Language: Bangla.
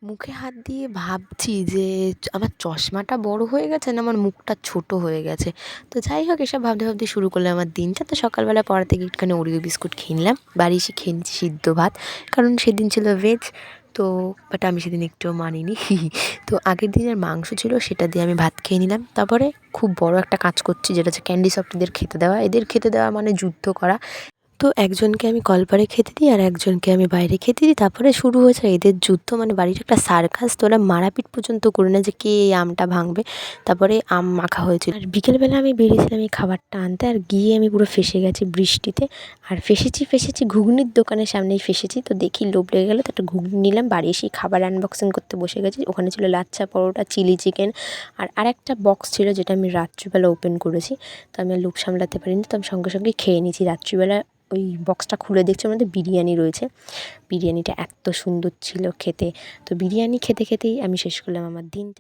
মুখে হাত দিয়ে ভাবছি যে আমার চশমাটা বড় হয়ে গেছে না আমার মুখটা ছোট হয়ে গেছে। তো যাই হোক এসব ভাবতে ভাবতে শুরু করলাম আমার দিনটা। তো সকালবেলা পড়া থেকে একটুখানি ওরিও বিস্কুট খেয়ে নিলাম, বাড়ি এসে খেয়ে নিচ্ছি সিদ্ধ ভাত, কারণ সেদিন ছিল ভেজ। তো বাট আমি সেদিন একটুও মানিনি। তো আগের দিনের মাংস ছিল সেটা দিয়ে আমি ভাত খেয়ে নিলাম। তারপরে খুব বড় একটা কাজ করছি, যেটা হচ্ছে ক্যান্ডি সফট এদের খেতে দেওয়া। এদের খেতে দেওয়া মানে যুদ্ধ করা। তো একজনকে আমি কলপারে খেতে দিই আর একজনকে আমি বাইরে খেতে দিই। তারপরে শুরু হয়েছে এদের যুদ্ধ, মানে বাড়ির একটা সার্কাস। তো ওরা মারাপিট পর্যন্ত করে না যে কে এই আমটা ভাঙবে। তারপরে আম মাখা হয়েছিল। আর বিকেলবেলা আমি বেরিয়েছিলাম এই খাবারটা আনতে, আর গিয়ে আমি পুরো ফেঁসে গেছি বৃষ্টিতে। আর ফেঁসেছি ঘুগনির দোকানের সামনেই ফেঁসেছি। তো দেখি লোভ লেগে গেলো, তো একটা ঘুগনি নিলাম, বাড়ি এসেই খাবার আনবক্সিং করতে বসে গেছি। ওখানে ছিল লাচ্ছা পরোটা, চিলি চিকেন, আর আরেকটা বক্স ছিল যেটা আমি রাত্রিবেলা ওপেন করেছি। তো আমি আর লোভ সামলাতে পারিনি, তো আমি সঙ্গে সঙ্গে খেয়ে নিয়েছি। রাত্রিবেলা ওই বক্সটা খুলে দেখছি ওর মধ্যে বিরিয়ানি রয়েছে। বিরিয়ানিটা এত সুন্দর ছিল খেতে। তো বিরিয়ানি খেতে খেতেই আমি শেষ করলাম আমার দিনটা।